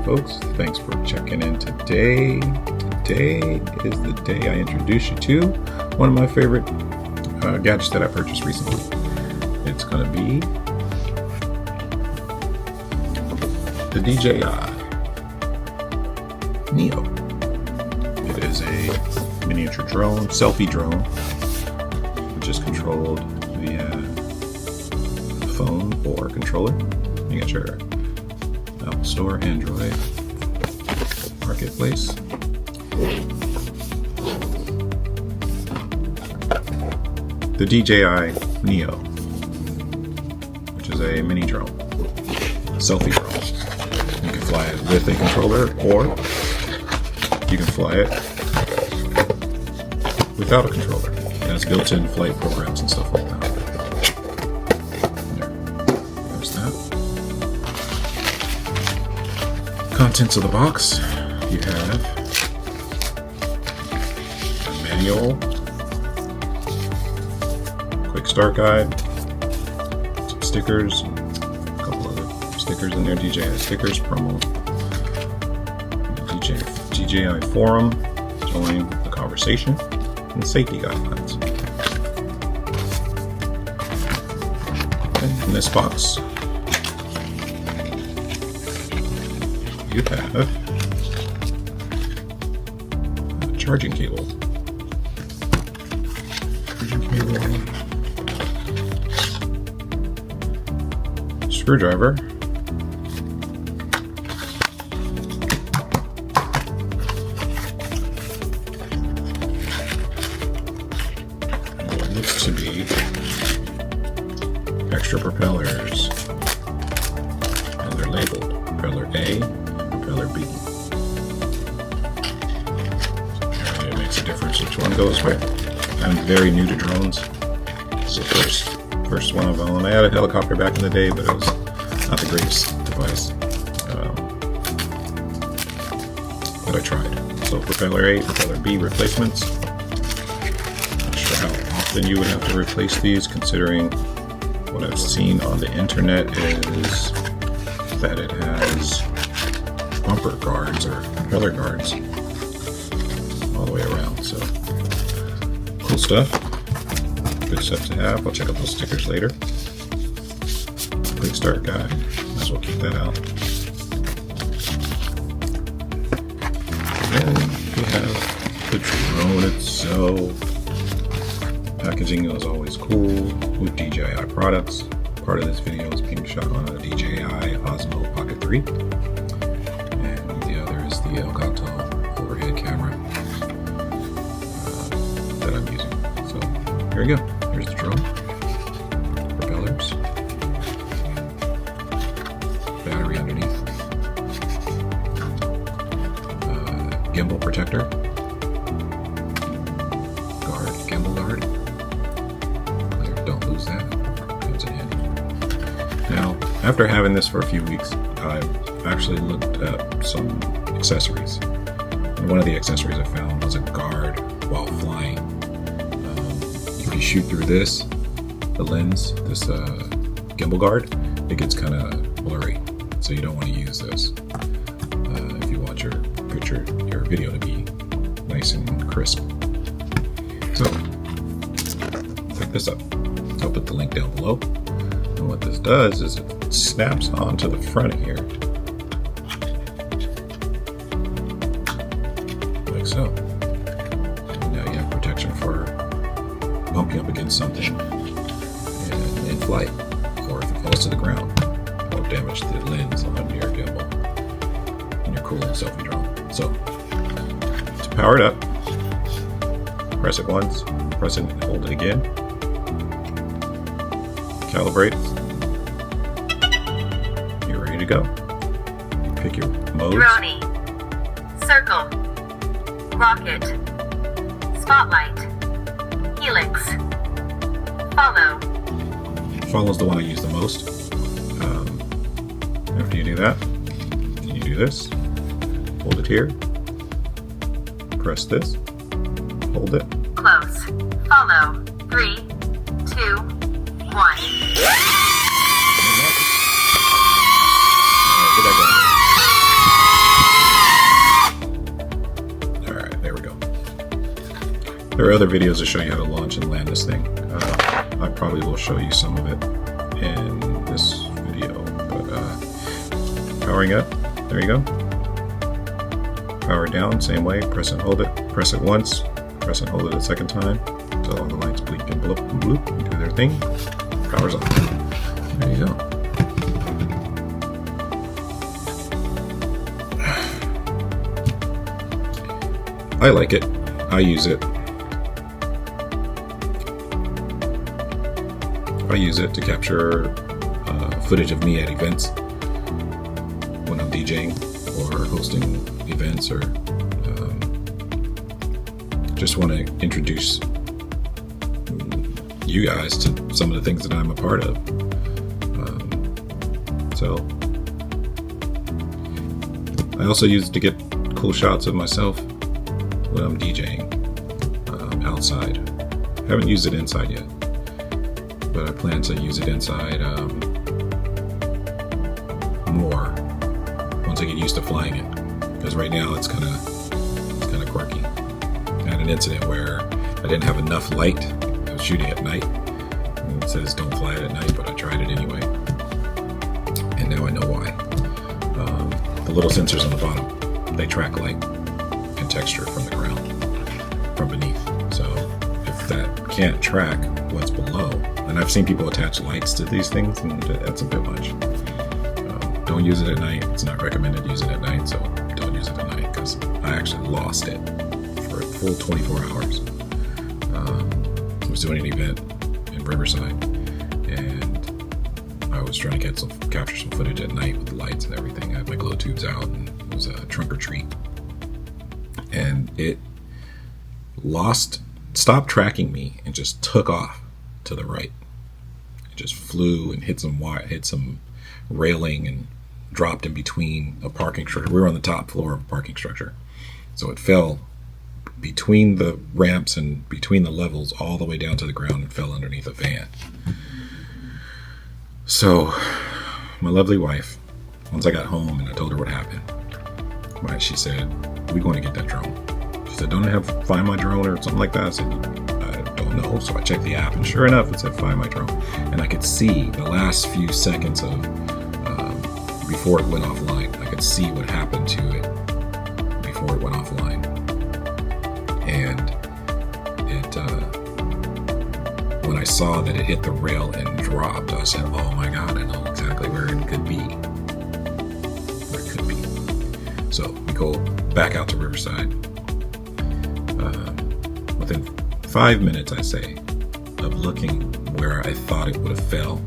folks. Thanks for checking in today. Today is the day I introduce you to one of my favorite gadgets that I purchased recently. It's going to be the Dji Neo. It is a miniature drone, selfie drone, which is controlled via phone or controller. You got your Apple Store, Android, Marketplace. The Dji Neo, which is a mini drone, selfie drone. You can fly it with a controller, or you can fly it without a controller. It has built-in flight programs and stuff like that. There's that. Contents of the box. You have a manual, quick start guide, some stickers, a couple other stickers in there, DJI stickers, promo, DJI forum, join the conversation, and safety guidelines. Okay, in this box, you have a charging cable. Screwdriver, what looks to be extra propellers, and they're labeled propeller A, propeller B. And it makes a difference which one goes where. I'm very new to drones. This is the first one of them. I had a helicopter back in the day, but it was not the greatest device. But I tried. So propeller A, propeller B replacements. Not sure how often you would have to replace these, considering what I've seen on the internet is that it has bumper guards or propeller guards all the way around. So cool stuff. Good stuff to have. I'll check out those stickers later. Quick start guide. Might as well keep that out. And we have the drone itself. Packaging is always cool with DJI products. Part of this video is being shot on a DJI Osmo Pocket 3. And the other is the Elgato overhead camera that I'm using. So here we go. Here's the drone. Propellers. Battery underneath. Gimbal protector. Guard. Gimbal guard. Don't lose that. Comes in handy. Now, after having this for a few weeks, I've actually looked at some accessories. And one of the accessories I found was a guard while flying. If you shoot through this, the lens, this gimbal guard, it gets kind of blurry, so you don't want to use this if you want your video to be nice and crisp. So pick this up. So I'll put the link down below. And what this does is it snaps onto the front here, like so. And now you have protection for bumping up against something in flight, or if it falls to the ground, it won't damage the lens on your gimbal and your cool selfie drone. So to power it up, press it once, press it and hold it again, calibrate, you're ready to go. Pick your modes. Drone, circle, rocket, spotlight, helix, follow. Follow is the one I use the most. After you do that, you do this, hold it here, press this, hold it. Close, follow, 3, 2, 1. other videos to show you how to launch and land this thing. I probably will show you some of it in this video. But powering up, there you go. Power down, same way, press and hold it. Press it once, press and hold it a second time. So all the lights blink and bloop and bloop and do their thing. Power's on. There you go. I like it. I use it. I use it to capture footage of me at events when I'm DJing or hosting events, or just want to introduce you guys to some of the things that I'm a part of. So I also use it to get cool shots of myself when I'm DJing outside. I haven't used it inside yet, but I plan to use it inside more once I get used to flying it, because right now it's kind of quirky. I had an incident where I didn't have enough light. I was shooting at night, and it says don't fly it at night, but I tried it anyway, and now I know why. The little sensors on the bottom, they track light and texture from the ground, from beneath. So if that can't track what's below, and I've seen people attach lights to these things, and that's a bit much. Don't use it at night. It's not recommended to use it at night, so don't use it at night, because I actually lost it for a full 24 hours. I was doing an event in Riverside, and I was trying to capture some footage at night with the lights and everything. I had my glow tubes out, and it was a trunk or treat. And it stopped tracking me and just took off to the right. It just flew and hit some railing and dropped in between a parking structure. We were on the top floor of a parking structure, so it fell between the ramps and between the levels all the way down to the ground and fell underneath a van. So my lovely wife, once I got home and I told her what happened, she said, "We're going to get that drone." She said, "Don't it Find My Drone or something like that?" I said, "I don't know." So I checked the app, and sure enough, it said Find My Drone. And I could see the last few seconds of before it went offline. I could see what happened to it before it went offline. And when I saw that it hit the rail and dropped, I said, "Oh my God, I know exactly where it could be." So we go back out to Riverside. Within 5 minutes, I say, of looking where I thought it would have fell,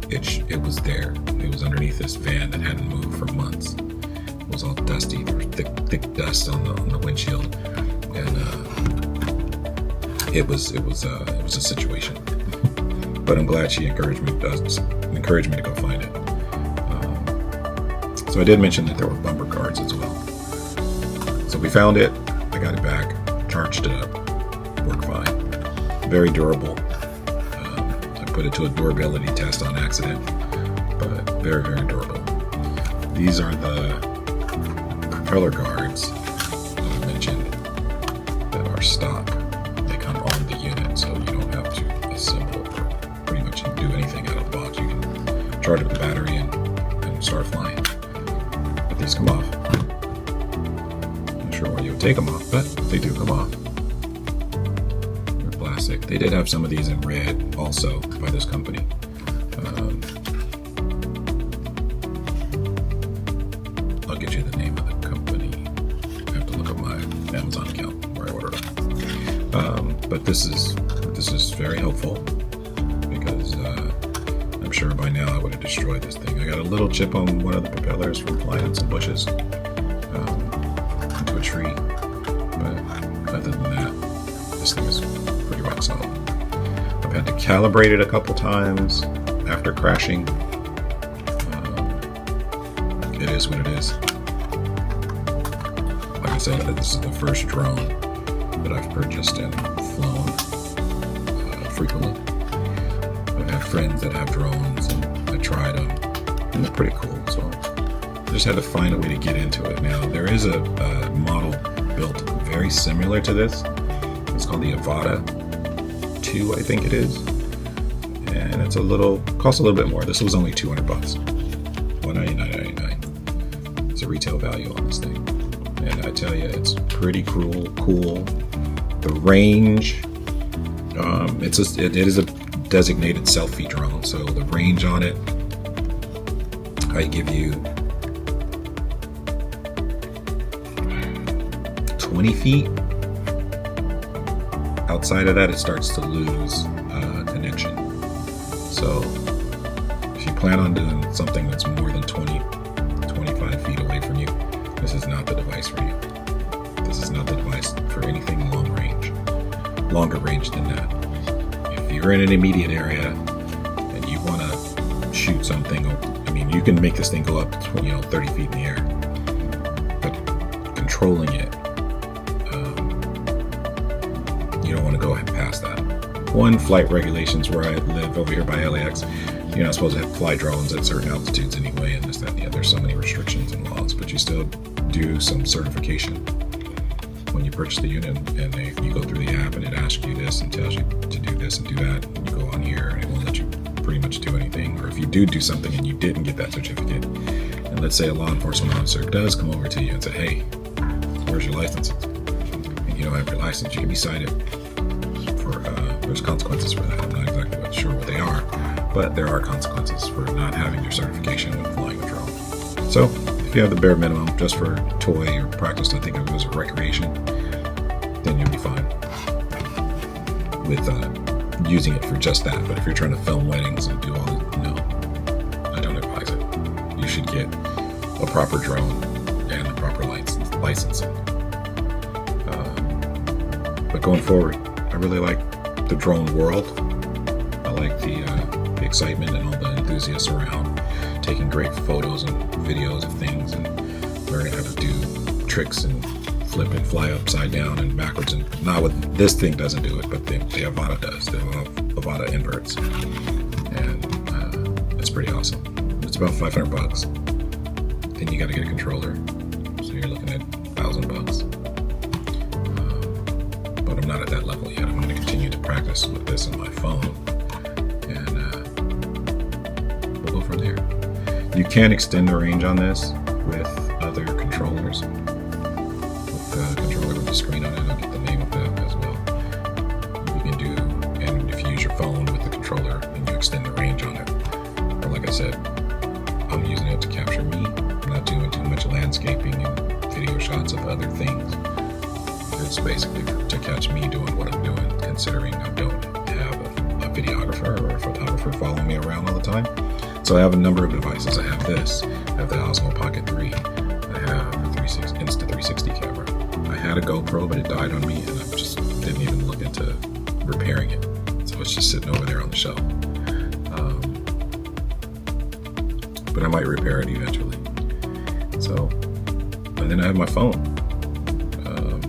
it was there. It was underneath this van that hadn't moved for months. It was all dusty. There was thick dust on the windshield, and it was a situation. But I'm glad she encouraged me to go find it. So I did mention that there were bumper cards as well. So we found it. I got it back, charged it up, worked fine. Very durable. I put it to a durability test on accident, but very, very durable. These are the propeller guards that I mentioned that are stock. They come on the unit, so you don't have to assemble or pretty much do anything out of the box. You can charge up the battery and start flying. But these come off. Not sure why you would take them off, but they do come off. They're plastic. They did have some of these in red also by this company. I'll get you the name of the company. I have to look up my Amazon account where I ordered them. But this is very helpful, because I'm sure by now I would have destroyed this thing. I got a little chip on one of the propellers from flying in some bushes into a tree, but other than that, this thing is pretty rock solid. I've had to calibrate it a couple times after crashing. It is what it is. Like I said, this is the first drone that I've purchased and flown frequently. I've had friends that have drones, and I tried them, and they're pretty cool. So I just had to find a way to get into it. Now there is a model built very similar to this. It's called the Avata 2, I think it is. And it's costs a little bit more. This was only $200. $199.99. It's a retail value on this thing. And I tell you, it's pretty cool. The range, it is a designated selfie drone. So the range on it, I give you 20 feet. Outside of that, it starts to lose connection. So if you plan on doing something that's more than 25 feet away from you, this is not the device for you. This is not the device for anything longer range than that. If you're in an immediate area and you want to shoot something, I mean, you can make this thing go up 30 feet in the air, but controlling it, you don't want to go past that. One, flight regulations. Where I live over here by LAX, you're not supposed to fly drones at certain altitudes anyway, and this, that, and the other. There's so many restrictions and laws, but you still do some certification when you purchase the unit, and you go through the app and it asks you this and tells you to do this and do that, and you go on here and it won't let you pretty much do anything. Or if you do something and you didn't get that certificate, and let's say a law enforcement officer does come over to you and say, hey, where's your license? And you don't have your license, you can be cited for, there's consequences for that. I'm not exactly sure what they are, but there are consequences for not having your certification when flying a drone. So if you have the bare minimum just for toy or practice, I think it was a recreation, then you'll be fine with using it for just that. But if you're trying to film weddings and do all that, no, I don't advise it. You should get a proper drone and the proper licensing. But going forward, I really like the drone world. I like the excitement and all the enthusiasts around taking great photos and videos of things and learning how to do tricks and flip and fly upside down and backwards. And not what this thing doesn't do it, but the Avata does. The Avata inverts, and it's pretty awesome. It's about $500. Then you got to get a controller, so you're looking at $1,000. But I'm not at that level yet. I'm going to continue to practice with this on my phone, and we'll go from there. You can extend the range on this with other controllers. With the controller with the screen on it, I'll get the name of that as well. You can do, and if you use your phone with the controller, then you extend the range on it. But like I said, I'm using it to capture me. I'm not doing too much landscaping and video shots of other things. It's basically to catch me doing what I'm doing, considering I don't have a videographer or a photographer following me around all the time. So I have a number of devices. I have this, I have the Osmo Pocket 3, I have a Insta360 camera. I had a GoPro, but it died on me, and I just didn't even look into repairing it. So it's just sitting over there on the shelf. But I might repair it eventually. So, and then I have my phone.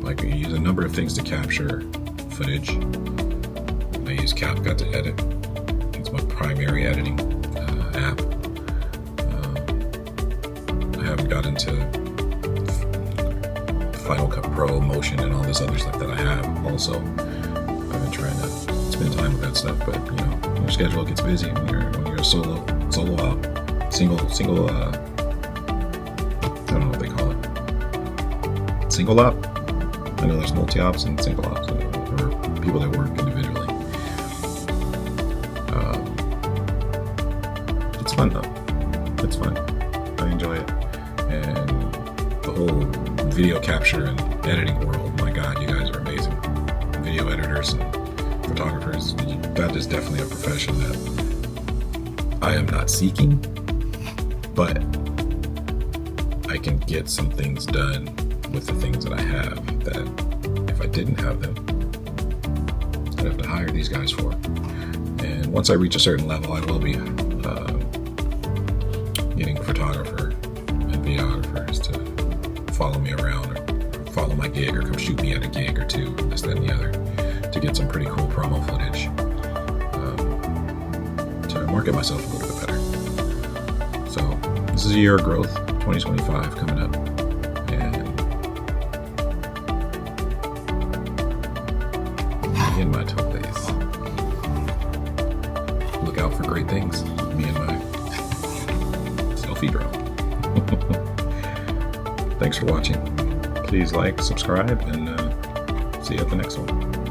I can use a number of things to capture footage. I use CapCut to edit. It's my primary editing app. I haven't got into Final Cut Pro, Motion, and all this other stuff that I have. Also, I've been trying to spend time with that stuff, but your schedule gets busy when you're a solo op, single. I don't know what they call it. Single op. I know there's multi-ops and single ops, or people that work individually. It's fun though. It's fun. I enjoy it. And the whole video capture and editing world, my God, you guys are amazing. Video editors and photographers, that is definitely a profession that I am not seeking, but I can get some things done with the things that I have that if I didn't have them, I'd have to hire these guys for. And once I reach a certain level, I will be getting a photographer and videographers to follow me around or follow my gig or come shoot me at a gig or two, this, that, and the other, to get some pretty cool promo footage, to market myself a little bit better. So this is a year of growth, 2025 coming up. Me and my toys. Look out for great things. Me and my selfie drone. Thanks for watching. Please like, subscribe, and see you at the next one.